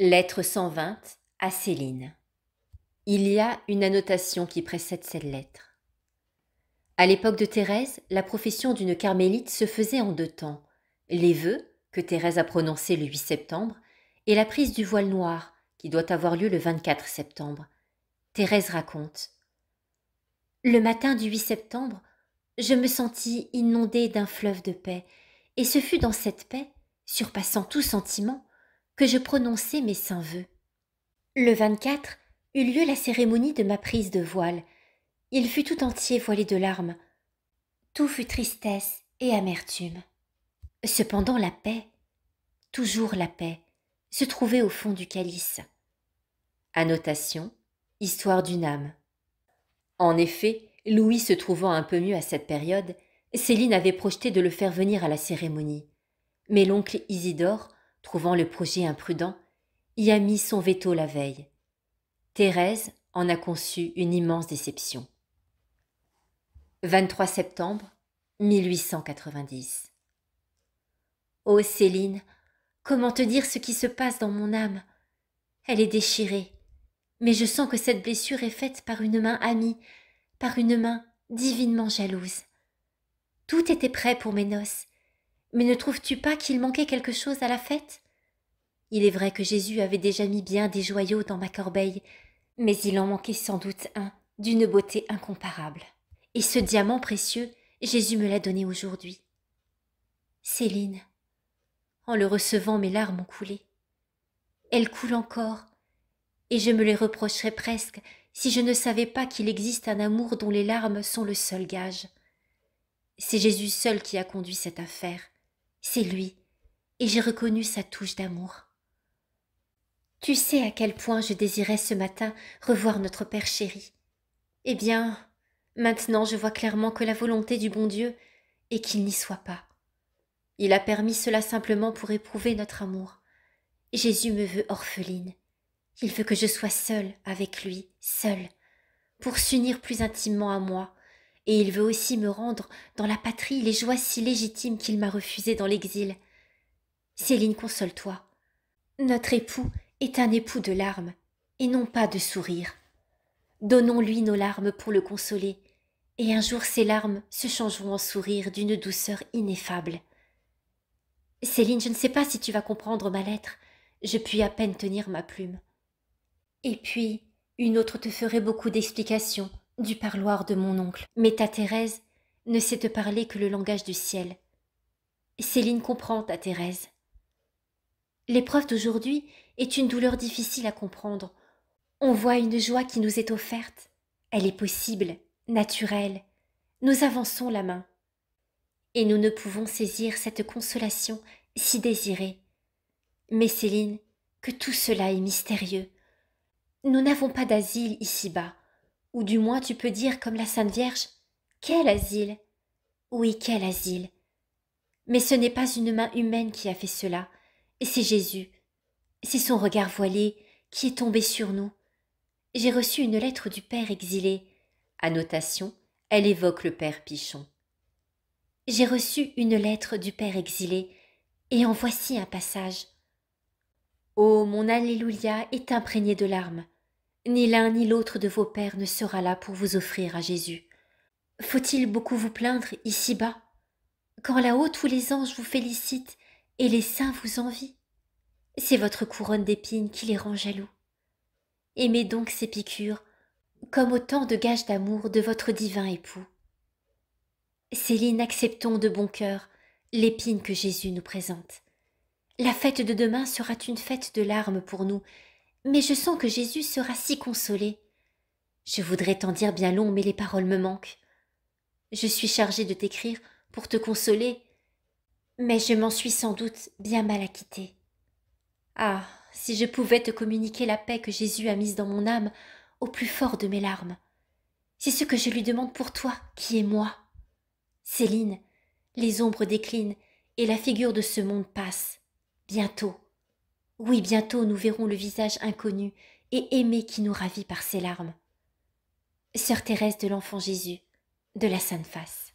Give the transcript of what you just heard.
Lettre 120 à Céline. Il y a une annotation qui précède cette lettre. À l'époque de Thérèse, la profession d'une carmélite se faisait en 2 temps. Les vœux, que Thérèse a prononcés le 8 septembre, et la prise du voile noir, qui doit avoir lieu le 24 septembre. Thérèse raconte. Le matin du 8 septembre, je me sentis inondée d'un fleuve de paix, et ce fut dans cette paix, surpassant tout sentiment, que je prononçai mes saints vœux. Le 24 eut lieu la cérémonie de ma prise de voile. Il fut tout entier voilé de larmes. Tout fut tristesse et amertume. Cependant la paix, toujours la paix, se trouvait au fond du calice. Annotation, histoire d'une âme. En effet, Louis se trouvant un peu mieux à cette période, Céline avait projeté de le faire venir à la cérémonie. Mais l'oncle Isidore, trouvant le projet imprudent, y a mis son veto la veille. Thérèse en a conçu une immense déception. 23 septembre 1890. Ô Céline, comment te dire ce qui se passe dans mon âme? Elle est déchirée, mais je sens que cette blessure est faite par une main amie, par une main divinement jalouse. Tout était prêt pour mes noces, mais ne trouves-tu pas qu'il manquait quelque chose à la fête? Il est vrai que Jésus avait déjà mis bien des joyaux dans ma corbeille, mais il en manquait sans doute un d'une beauté incomparable. Et ce diamant précieux, Jésus me l'a donné aujourd'hui. Céline, en le recevant, mes larmes ont coulé. Elles coulent encore, et je me les reprocherais presque si je ne savais pas qu'il existe un amour dont les larmes sont le seul gage. C'est Jésus seul qui a conduit cette affaire. C'est lui, et j'ai reconnu sa touche d'amour. Tu sais à quel point je désirais ce matin revoir notre Père chéri. Eh bien, maintenant je vois clairement que la volonté du bon Dieu est qu'il n'y soit pas. Il a permis cela simplement pour éprouver notre amour. Jésus me veut orpheline. Il veut que je sois seule avec lui, seule, pour s'unir plus intimement à moi, et il veut aussi me rendre dans la patrie les joies si légitimes qu'il m'a refusées dans l'exil. Céline, console-toi. Notre époux est un époux de larmes, et non pas de sourires. Donnons-lui nos larmes pour le consoler, et un jour ces larmes se changeront en sourires d'une douceur ineffable. Céline, je ne sais pas si tu vas comprendre ma lettre, je puis à peine tenir ma plume. Et puis, une autre te ferait beaucoup d'explications du parloir de mon oncle, mais ta Thérèse ne sait te parler que le langage du ciel. Céline comprend ta Thérèse. L'épreuve d'aujourd'hui est une douleur difficile à comprendre. On voit une joie qui nous est offerte. Elle est possible, naturelle. Nous avançons la main. Et nous ne pouvons saisir cette consolation si désirée. Mais Céline, que tout cela est mystérieux. Nous n'avons pas d'asile ici-bas, ou du moins tu peux dire comme la Sainte Vierge, quel asile? Oui, quel asile. Mais ce n'est pas une main humaine qui a fait cela, c'est Jésus. C'est son regard voilé qui est tombé sur nous. J'ai reçu une lettre du Père exilé. Annotation, elle évoque le Père Pichon. J'ai reçu une lettre du Père exilé, et en voici un passage. Oh, mon Alléluia est imprégné de larmes. Ni l'un ni l'autre de vos pères ne sera là pour vous offrir à Jésus. Faut-il beaucoup vous plaindre ici-bas, quand là-haut tous les anges vous félicitent et les saints vous envient? C'est votre couronne d'épines qui les rend jaloux. Aimez donc ces piqûres comme autant de gages d'amour de votre divin époux. Céline, acceptons de bon cœur l'épine que Jésus nous présente. La fête de demain sera une fête de larmes pour nous, mais je sens que Jésus sera si consolé. Je voudrais t'en dire bien long, mais les paroles me manquent. Je suis chargée de t'écrire pour te consoler, mais je m'en suis sans doute bien mal acquittée. Ah, si je pouvais te communiquer la paix que Jésus a mise dans mon âme au plus fort de mes larmes. C'est ce que je lui demande pour toi, qui est moi. Céline, les ombres déclinent et la figure de ce monde passe. Bientôt, oui, bientôt nous verrons le visage inconnu et aimé qui nous ravit par ses larmes. Sœur Thérèse de l'Enfant Jésus, de la Sainte Face.